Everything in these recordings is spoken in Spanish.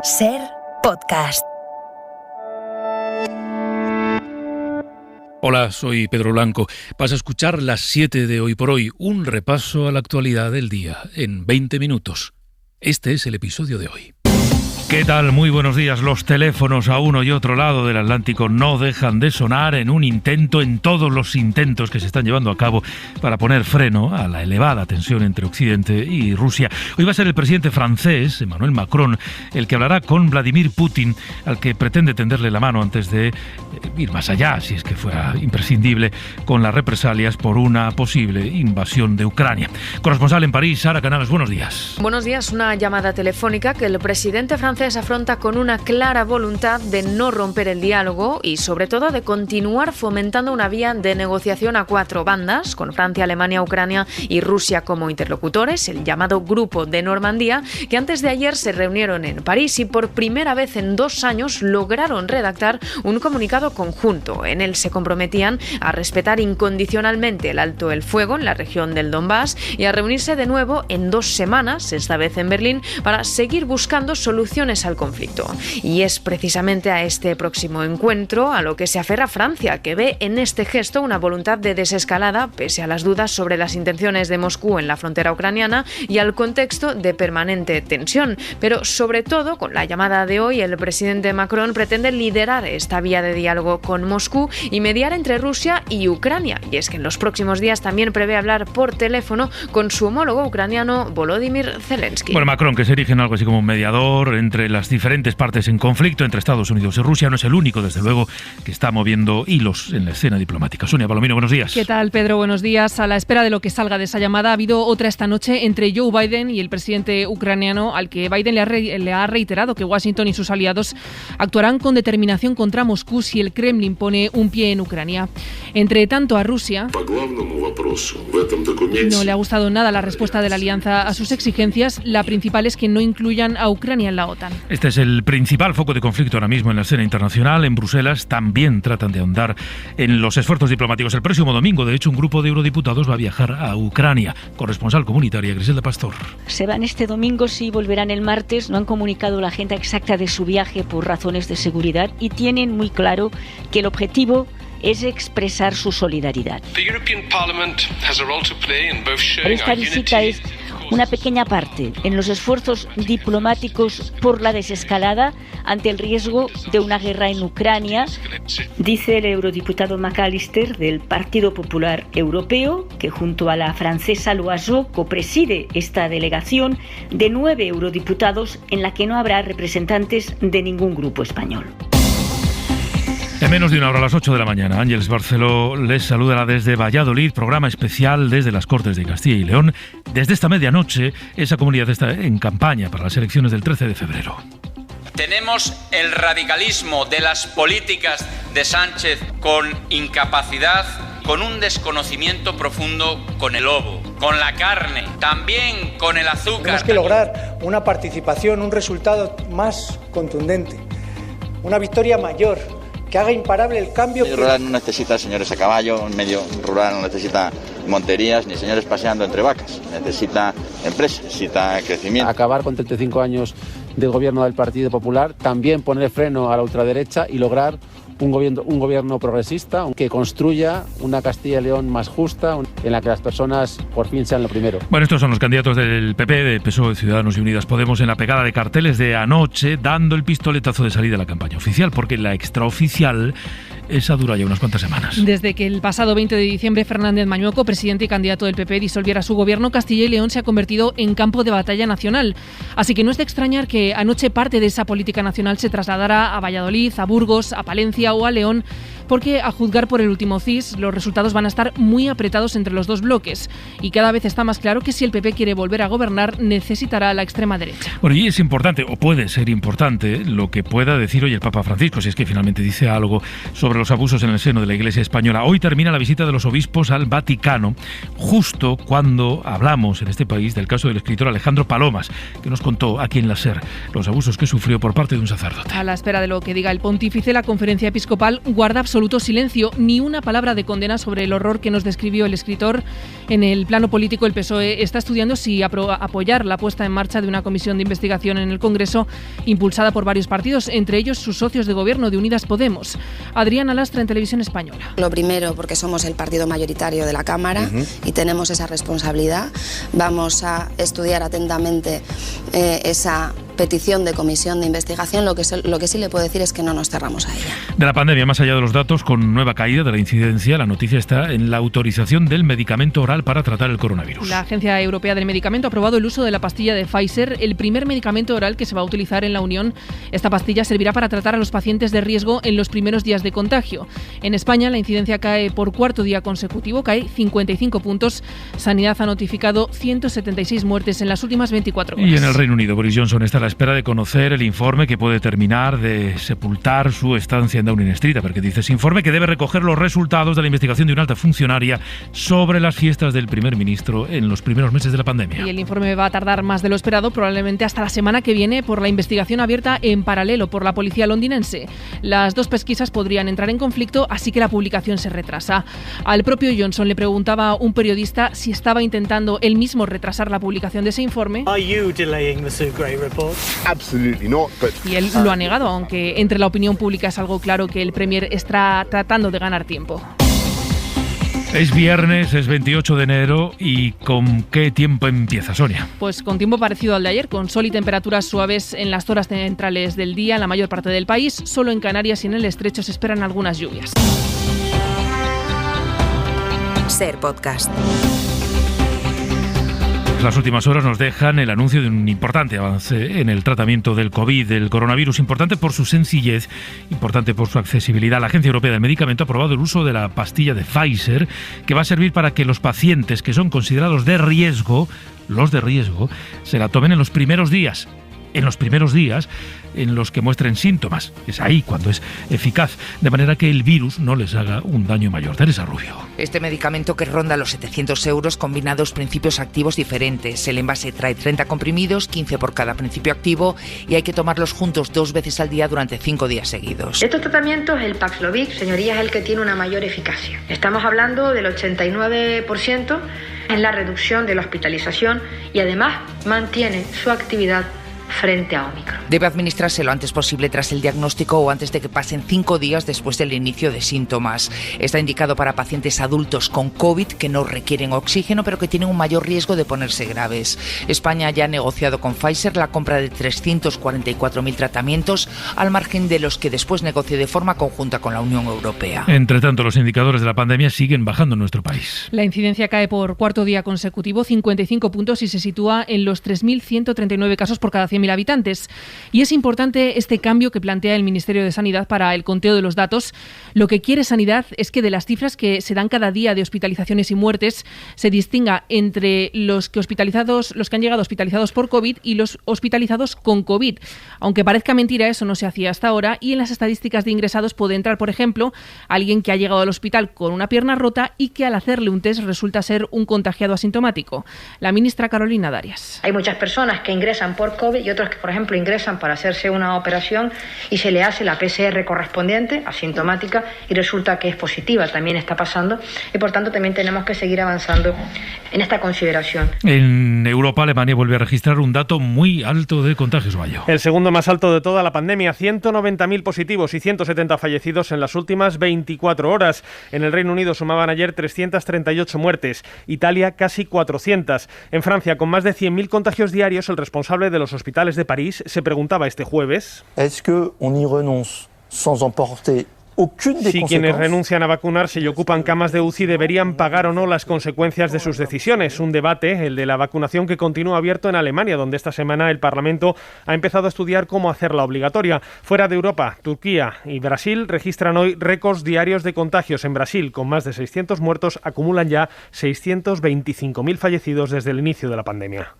SER Podcast. Hola, soy Pedro Blanco. Vas a escuchar las 7 de Hoy por Hoy, un repaso a la actualidad del día en 20 minutos. Este es el episodio de hoy. ¿Qué tal? Muy buenos días. Los teléfonos a uno y otro lado del Atlántico no dejan de sonar en todos los intentos que se están llevando a cabo para poner freno a la elevada tensión entre Occidente y Rusia. Hoy va a ser el presidente francés, Emmanuel Macron, el que hablará con Vladimir Putin, al que pretende tenderle la mano antes de ir más allá, si es que fuera imprescindible, con las represalias por una posible invasión de Ucrania. Corresponsal en París, Sara Canales, buenos días. Buenos días. Una llamada telefónica que el presidente francés afronta con una clara voluntad de no romper el diálogo y sobre todo de continuar fomentando una vía de negociación a 4 bandas, con Francia, Alemania, Ucrania y Rusia como interlocutores, el llamado Grupo de Normandía, que antes de ayer se reunieron en París y por primera vez en 2 años lograron redactar un comunicado conjunto. En él se comprometían a respetar incondicionalmente el alto el fuego en la región del Donbass y a reunirse de nuevo en 2 semanas, esta vez en Berlín, para seguir buscando soluciones al conflicto. Y es precisamente a este próximo encuentro a lo que se aferra Francia, que ve en este gesto una voluntad de desescalada, pese a las dudas sobre las intenciones de Moscú en la frontera ucraniana y al contexto de permanente tensión. Pero sobre todo, con la llamada de hoy, el presidente Macron pretende liderar esta vía de diálogo con Moscú y mediar entre Rusia y Ucrania. Y es que en los próximos días también prevé hablar por teléfono con su homólogo ucraniano, Volodymyr Zelensky. Bueno, Macron, que se erige en algo así como un mediador entre las diferentes partes en conflicto entre Estados Unidos y Rusia, no es el único, desde luego, que está moviendo hilos en la escena diplomática. Sonia Palomino, buenos días. ¿Qué tal, Pedro? Buenos días. A la espera de lo que salga de esa llamada, ha habido otra esta noche entre Joe Biden y el presidente ucraniano, al que Biden le ha reiterado que Washington y sus aliados actuarán con determinación contra Moscú si el Kremlin pone un pie en Ucrania. Entre tanto, a Rusia no le ha gustado nada la respuesta de la alianza a sus exigencias. La principal es que no incluyan a Ucrania en la OTAN. Este es el principal foco de conflicto ahora mismo en la escena internacional. En Bruselas también tratan de ahondar en los esfuerzos diplomáticos. El próximo domingo, de hecho, un grupo de eurodiputados va a viajar a Ucrania. Corresponsal comunitaria, Griselda Pastor. Se van este domingo, sí, volverán el martes. No han comunicado la agenda exacta de su viaje por razones de seguridad y tienen muy claro que el objetivo es expresar su solidaridad. Pero esta visita es una pequeña parte en los esfuerzos diplomáticos por la desescalada ante el riesgo de una guerra en Ucrania, dice el eurodiputado McAllister del Partido Popular Europeo, que junto a la francesa Loiseau copreside esta delegación de 9 eurodiputados en la que no habrá representantes de ningún grupo español. En menos de una hora, a las 8 de la mañana, Ángeles Barceló les saludará desde Valladolid, programa especial desde las Cortes de Castilla y León. Desde esta medianoche, esa comunidad está en campaña para las elecciones del 13 de febrero. Tenemos el radicalismo de las políticas de Sánchez con incapacidad, con un desconocimiento profundo con el lobo, con la carne, también con el azúcar. Tenemos que lograr una participación, un resultado más contundente, una victoria mayor, que haga imparable el cambio. El medio rural no necesita señores a caballo, el medio rural no necesita monterías ni señores paseando entre vacas, necesita empresa, necesita crecimiento. Acabar con 35 años de gobierno del Partido Popular, también poner freno a la ultraderecha y lograr un gobierno progresista que construya una Castilla y León más justa, en la que las personas por fin sean lo primero. Bueno, estos son los candidatos del PP, de PSOE, Ciudadanos y Unidas Podemos en la pegada de carteles de anoche, dando el pistoletazo de salida a la campaña oficial, porque la extraoficial esa dura ya unas cuantas semanas. Desde que el pasado 20 de diciembre Fernández Mañueco, presidente y candidato del PP, disolviera su gobierno, Castilla y León se ha convertido en campo de batalla nacional. Así que no es de extrañar que anoche parte de esa política nacional se trasladara a Valladolid, a Burgos, a Palencia o a León, porque a juzgar por el último CIS, los resultados van a estar muy apretados entre los dos bloques. Y cada vez está más claro que si el PP quiere volver a gobernar, necesitará a la extrema derecha. Bueno, y es importante, o puede ser importante, lo que pueda decir hoy el Papa Francisco, si es que finalmente dice algo sobre sobre los abusos en el seno de la Iglesia española. Hoy termina la visita de los obispos al Vaticano, justo cuando hablamos en este país del caso del escritor Alejandro Palomas, que nos contó aquí en la SER los abusos que sufrió por parte de un sacerdote. A la espera de lo que diga el pontífice, la conferencia episcopal guarda absoluto silencio, ni una palabra de condena sobre el horror que nos describió el escritor. En el plano político, el PSOE está estudiando si apoyar la puesta en marcha de una comisión de investigación en el Congreso impulsada por varios partidos, entre ellos sus socios de gobierno de Unidas Podemos. Adriana Lastra, en Televisión Española. Lo primero, porque somos el partido mayoritario de la Cámara y tenemos esa responsabilidad. Vamos a estudiar atentamente esa petición de comisión de investigación. Lo que sí le puedo decir es que no nos cerramos a ella. De la pandemia, más allá de los datos, con nueva caída de la incidencia, la noticia está en la autorización del medicamento oral para tratar el coronavirus. La Agencia Europea del Medicamento ha aprobado el uso de la pastilla de Pfizer, el primer medicamento oral que se va a utilizar en la Unión. Esta pastilla servirá para tratar a los pacientes de riesgo en los primeros días de contagio. En España, la incidencia cae por cuarto día consecutivo, cae 55 puntos. Sanidad ha notificado 176 muertes en las últimas 24 horas. Y en el Reino Unido, Boris Johnson está a la espera de conocer el informe que puede terminar de sepultar su estancia en Downing Street, porque dice ese informe que debe recoger los resultados de la investigación de una alta funcionaria sobre las fiestas del primer ministro en los primeros meses de la pandemia. Y el informe va a tardar más de lo esperado, probablemente hasta la semana que viene, por la investigación abierta en paralelo por la policía londinense. Las dos pesquisas podrían entrar en conflicto, así que la publicación se retrasa. Al propio Johnson le preguntaba un periodista si estaba intentando él mismo retrasar la publicación de ese informe. Y él lo ha negado, aunque entre la opinión pública es algo claro que el Premier está tratando de ganar tiempo. Es viernes, es 28 de enero y ¿con qué tiempo empieza, Sonia? Pues con tiempo parecido al de ayer, con sol y temperaturas suaves en las horas centrales del día en la mayor parte del país. Solo en Canarias y en el Estrecho se esperan algunas lluvias. SER Podcast. Las últimas horas nos dejan el anuncio de un importante avance en el tratamiento del COVID, del coronavirus, importante por su sencillez, importante por su accesibilidad. La Agencia Europea del Medicamento ha aprobado el uso de la pastilla de Pfizer, que va a servir para que los pacientes que son considerados de riesgo, los de riesgo, se la tomen en los primeros días. En los primeros días en los que muestren síntomas. Es ahí cuando es eficaz, de manera que el virus no les haga un daño mayor. Teresa Rubio. Este medicamento, que ronda los 700 euros, combina dos principios activos diferentes. El envase trae 30 comprimidos, 15 por cada principio activo, y hay que tomarlos juntos 2 veces al día durante 5 días seguidos. Estos tratamientos, el Paxlovid, señorías, es el que tiene una mayor eficacia. Estamos hablando del 89% en la reducción de la hospitalización y además mantiene su actividad frente a Omicron. Debe administrarse lo antes posible tras el diagnóstico o antes de que pasen 5 días después del inicio de síntomas. Está indicado para pacientes adultos con COVID que no requieren oxígeno, pero que tienen un mayor riesgo de ponerse graves. España ya ha negociado con Pfizer la compra de 344.000 tratamientos, al margen de los que después negocie de forma conjunta con la Unión Europea. Entre tanto, los indicadores de la pandemia siguen bajando en nuestro país. La incidencia cae por cuarto día consecutivo, 55 puntos, y se sitúa en los 3.139 casos por cada 100.000 habitantes. Y es importante este cambio que plantea el Ministerio de Sanidad para el conteo de los datos. Lo que quiere Sanidad es que de las cifras que se dan cada día de hospitalizaciones y muertes se distinga entre los que han llegado hospitalizados por COVID y los hospitalizados con COVID. Aunque parezca mentira, eso no se hacía hasta ahora, y en las estadísticas de ingresados puede entrar, por ejemplo, alguien que ha llegado al hospital con una pierna rota y que al hacerle un test resulta ser un contagiado asintomático. La ministra Carolina Darias. Hay muchas personas que ingresan por COVID y otros que, por ejemplo, ingresan para hacerse una operación y se le hace la PCR correspondiente, asintomática, y resulta que es positiva. También está pasando, y por tanto también tenemos que seguir avanzando en esta consideración. En Europa, Alemania vuelve a registrar un dato muy alto de contagios, Mayo. El segundo más alto de toda la pandemia, 190.000 positivos y 170 fallecidos en las últimas 24 horas. En el Reino Unido sumaban ayer 338 muertes, Italia casi 400. En Francia, con más de 100.000 contagios diarios, el responsable de los hospitales de París se preguntaba este jueves: ¿Es que on y renonce sans emporter si quienes renuncian a vacunarse y ocupan camas de UCI deberían pagar o no las consecuencias de sus decisiones? Un debate, el de la vacunación, que continúa abierto en Alemania, donde esta semana el Parlamento ha empezado a estudiar cómo hacerla obligatoria. Fuera de Europa, Turquía y Brasil registran hoy récords diarios de contagios. En Brasil, con más de 600 muertos, acumulan ya 625.000 fallecidos desde el inicio de la pandemia.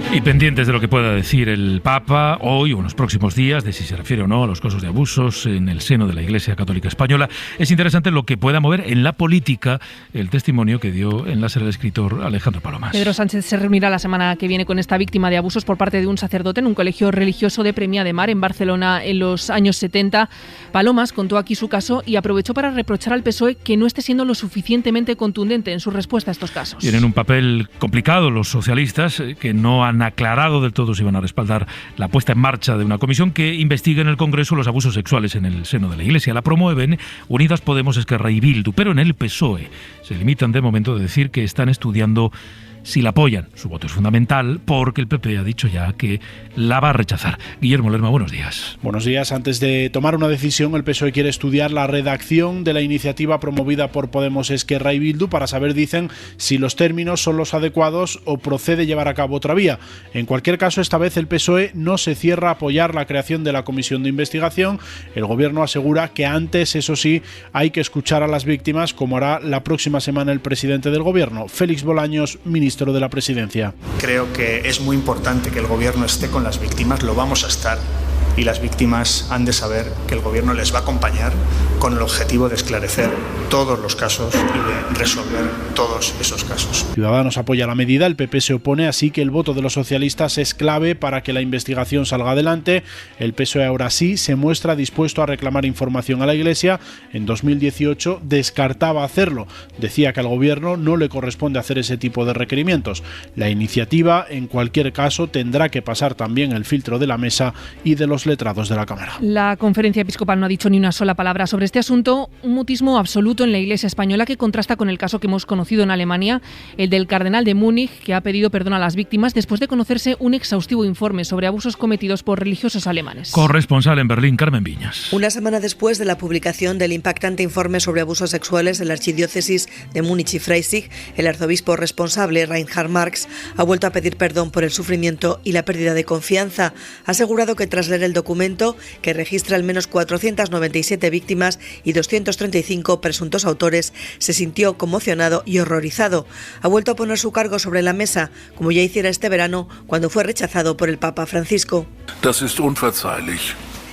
Y Pendientes de lo que pueda decir el Papa hoy o en los próximos días, de si se refiere o no a los casos de abusos en el seno de la Iglesia Católica Española. Es interesante lo que pueda mover en la política el testimonio que dio en láser el escritor Alejandro Palomas. Pedro Sánchez se reunirá la semana que viene con esta víctima de abusos por parte de un sacerdote en un colegio religioso de Premià de Mar, en Barcelona, en los años 70. Palomas contó aquí su caso y aprovechó para reprochar al PSOE que no esté siendo lo suficientemente contundente en su respuesta a estos casos. Tienen un papel complicado los socialistas, que no han aclarado del todo si van a respaldar la puesta en marcha de una comisión que investigue en el Congreso los abusos sexuales en el seno de la Iglesia. La promueven Unidas Podemos, Esquerra y Bildu, pero en el PSOE se limitan de momento a decir que están estudiando si la apoyan. Su voto es fundamental porque el PP ha dicho ya que la va a rechazar. Guillermo Lerma, buenos días. Buenos días. Antes de tomar una decisión, el PSOE quiere estudiar la redacción de la iniciativa promovida por Podemos, Esquerra y Bildu para saber, dicen, si los términos son los adecuados o procede llevar a cabo otra vía. En cualquier caso, esta vez el PSOE no se cierra a apoyar la creación de la comisión de investigación. El Gobierno asegura que antes, eso sí, hay que escuchar a las víctimas, como hará la próxima semana el presidente del Gobierno, Félix Bolaños, ministro de la Presidencia. Creo que es muy importante que el Gobierno esté con las víctimas, lo vamos a estar, y las víctimas han de saber que el Gobierno les va a acompañar con el objetivo de esclarecer todos los casos y de resolver todos esos casos. Ciudadanos apoya la medida, el PP se opone, así que el voto de los socialistas es clave para que la investigación salga adelante. El PSOE ahora sí se muestra dispuesto a reclamar información a la Iglesia. En 2018 descartaba hacerlo. Decía que al Gobierno no le corresponde hacer ese tipo de requerimientos. La iniciativa, en cualquier caso, tendrá que pasar también el filtro de la mesa y de los letrados de la Cámara. La Conferencia Episcopal no ha dicho ni una sola palabra sobre este asunto, un mutismo absoluto en la Iglesia española que contrasta con el caso que hemos conocido en Alemania, el del cardenal de Múnich, que ha pedido perdón a las víctimas después de conocerse un exhaustivo informe sobre abusos cometidos por religiosos alemanes. Corresponsal en Berlín, Carmen Viñas. Una semana después de la publicación del impactante informe sobre abusos sexuales en la archidiócesis de Múnich y Freisig, el arzobispo responsable, Reinhard Marx, ha vuelto a pedir perdón por el sufrimiento y la pérdida de confianza. Ha asegurado que tras leer el documento, que registra al menos 497 víctimas y 235 presuntos autores, se sintió conmocionado y horrorizado. Ha vuelto a poner su cargo sobre la mesa, como ya hiciera este verano cuando fue rechazado por el Papa Francisco.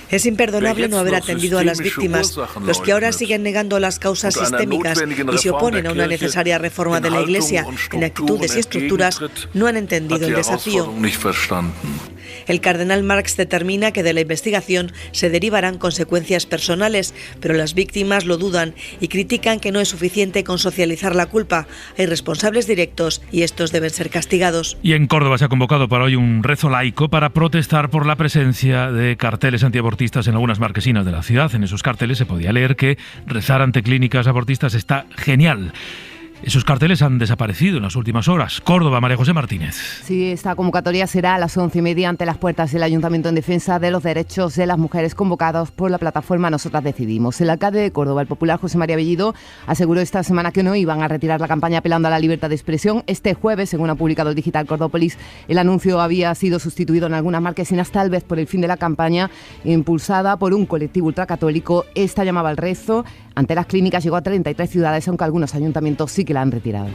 Es imperdonable no haber atendido a las víctimas. Los que ahora siguen negando las causas sistémicas y se oponen a una necesaria reforma de la Iglesia en actitudes y estructuras no han entendido el desafío. El cardenal Marx determina que de la investigación se derivarán consecuencias personales, pero las víctimas lo dudan y critican que no es suficiente con socializar la culpa. Hay responsables directos y estos deben ser castigados. Y en Córdoba se ha convocado para hoy un rezo laico para protestar por la presencia de carteles antiabortistas en algunas marquesinas de la ciudad. En esos carteles se podía leer que rezar ante clínicas abortistas está genial. Esos carteles han desaparecido en las últimas horas. Córdoba, María José Martínez. Sí, esta convocatoria será a las 11:30 ante las puertas del Ayuntamiento en defensa de los derechos de las mujeres convocados por la plataforma Nosotras Decidimos. El alcalde de Córdoba, el popular José María Bellido, aseguró esta semana que no iban a retirar la campaña apelando a la libertad de expresión. Este jueves, según ha publicado el digital Cordópolis, el anuncio había sido sustituido en algunas marquesinas, tal vez por el fin de la campaña impulsada por un colectivo ultracatólico. Esta llamaba al rezo ante las clínicas llegó a 33 ciudades, aunque algunos ayuntamientos sí que la han retirado.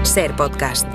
Ser Podcast.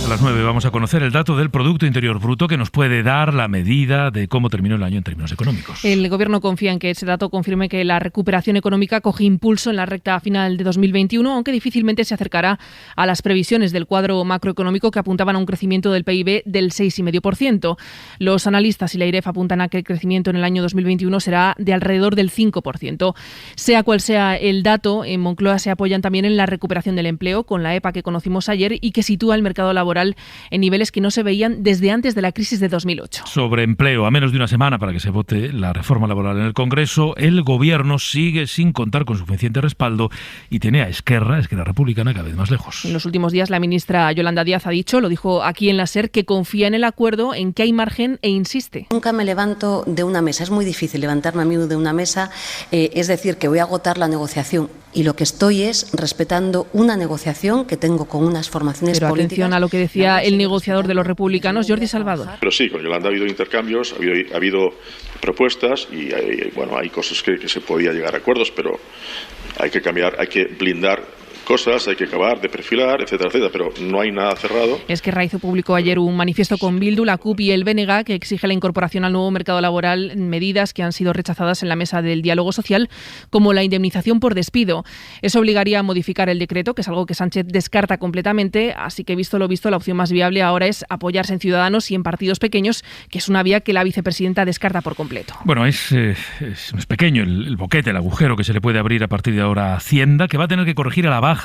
A las 9 vamos a conocer el dato del Producto Interior Bruto que nos puede dar la medida de cómo terminó el año en términos económicos. El Gobierno confía en que ese dato confirme que la recuperación económica coge impulso en la recta final de 2021, aunque difícilmente se acercará a las previsiones del cuadro macroeconómico que apuntaban a un crecimiento del PIB del 6,5%. Los analistas y la IREF apuntan a que el crecimiento en el año 2021 será de alrededor del 5%. Sea cual sea el dato, en Moncloa se apoyan también en la recuperación del empleo, con la EPA que conocimos ayer y que sitúa el mercado laboral en niveles que no se veían desde antes de la crisis de 2008. Sobre empleo, a menos de una semana para que se vote la reforma laboral en el Congreso, el Gobierno sigue sin contar con suficiente respaldo y tiene a Esquerra Republicana cada vez más lejos. En los últimos días la ministra Yolanda Díaz ha dicho, lo dijo aquí en la SER, que confía en el acuerdo, en que hay margen e insiste. Nunca me levanto de una mesa, es muy difícil levantarme a mí de una mesa, es decir, que voy a agotar la negociación. y lo que estoy es respetando una negociación que tengo con unas formaciones políticas. Pero atención a lo que decía el negociador de los republicanos, Jordi Salvador. Pero sí, con Yolanda ha habido intercambios, ha habido propuestas y hay cosas que se podía llegar a acuerdos, pero hay que cambiar, hay que blindar cosas, hay que acabar de perfilar, etcétera, etcétera, pero no hay nada cerrado. Esquerra hizo público ayer un manifiesto con Bildu, la CUP y el BNG que exige la incorporación al nuevo mercado laboral en medidas que han sido rechazadas en la mesa del diálogo social, como la indemnización por despido. Eso obligaría a modificar el decreto, que es algo que Sánchez descarta completamente, así que visto lo visto, la opción más viable ahora es apoyarse en Ciudadanos y en partidos pequeños, que es una vía que la vicepresidenta descarta por completo. Bueno, es pequeño el boquete, el agujero que se le puede abrir a partir de ahora a Hacienda, que va a tener que corregir a la baja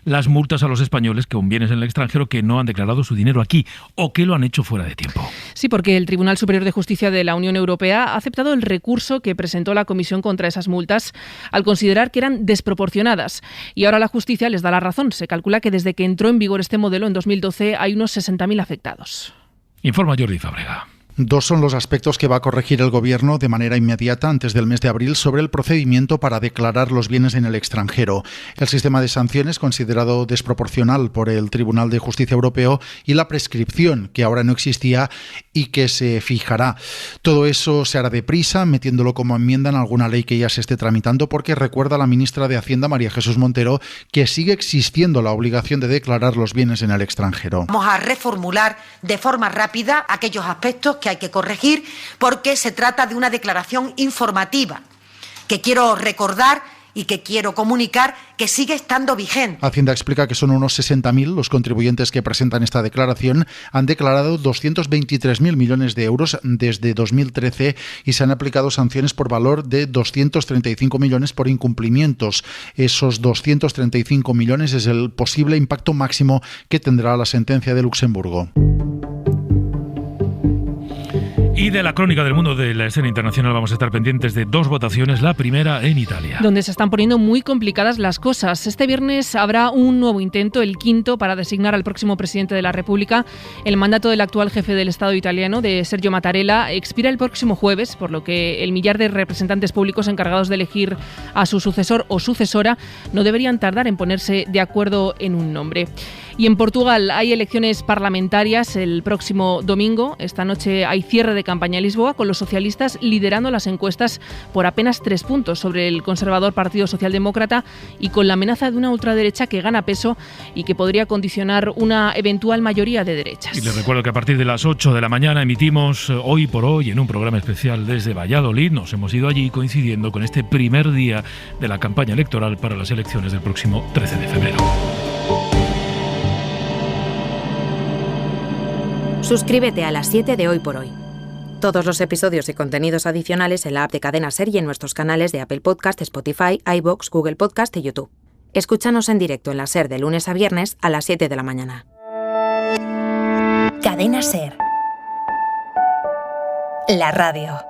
las multas a los españoles con bienes en el extranjero que no han declarado su dinero aquí o que lo han hecho fuera de tiempo. Sí, porque el Tribunal Superior de Justicia de la Unión Europea ha aceptado el recurso que presentó la Comisión contra esas multas al considerar que eran desproporcionadas. Y ahora la justicia les da la razón. Se calcula que desde que entró en vigor este modelo en 2012 hay unos 60.000 afectados. Informa Jordi Fábrega. Dos son los aspectos que va a corregir el Gobierno de manera inmediata antes del mes de abril sobre el procedimiento para declarar los bienes en el extranjero. El sistema de sanciones considerado desproporcional por el Tribunal de Justicia Europeo y la prescripción que ahora no existía y que se fijará. Todo eso se hará deprisa, metiéndolo como enmienda en alguna ley que ya se esté tramitando, porque recuerda la ministra de Hacienda, María Jesús Montero, que sigue existiendo la obligación de declarar los bienes en el extranjero. Vamos a reformular de forma rápida aquellos aspectos que hay que corregir, porque se trata de una declaración informativa que quiero recordar y que quiero comunicar que sigue estando vigente. Hacienda explica que son unos 60.000 los contribuyentes que presentan esta declaración. Han declarado 223.000 millones de euros desde 2013 y se han aplicado sanciones por valor de 235 millones por incumplimientos. Esos 235 millones es el posible impacto máximo que tendrá la sentencia de Luxemburgo. Y de la crónica del mundo de la escena internacional vamos a estar pendientes de dos votaciones, la primera en Italia, donde se están poniendo muy complicadas las cosas. Este viernes habrá un nuevo intento, el quinto, para designar al próximo presidente de la República. El mandato del actual jefe del Estado italiano, de Sergio Mattarella, expira el próximo jueves, por lo que el millar de representantes públicos encargados de elegir a su sucesor o sucesora no deberían tardar en ponerse de acuerdo en un nombre. Y en Portugal hay elecciones parlamentarias el próximo domingo. Esta noche hay cierre de campaña en Lisboa, con los socialistas liderando las encuestas por apenas 3 puntos sobre el conservador Partido Socialdemócrata y con la amenaza de una ultraderecha que gana peso y que podría condicionar una eventual mayoría de derechas. Y les recuerdo que a partir de las 8 de la mañana emitimos Hoy por Hoy en un programa especial desde Valladolid. Nos hemos ido allí coincidiendo con este primer día de la campaña electoral para las elecciones del próximo 13 de febrero. Suscríbete a las 7 de Hoy por Hoy. Todos los episodios y contenidos adicionales en la app de Cadena SER y en nuestros canales de Apple Podcast, Spotify, iVoox, Google Podcast y YouTube. Escúchanos en directo en la SER de lunes a viernes a las 7 de la mañana. Cadena SER. La radio.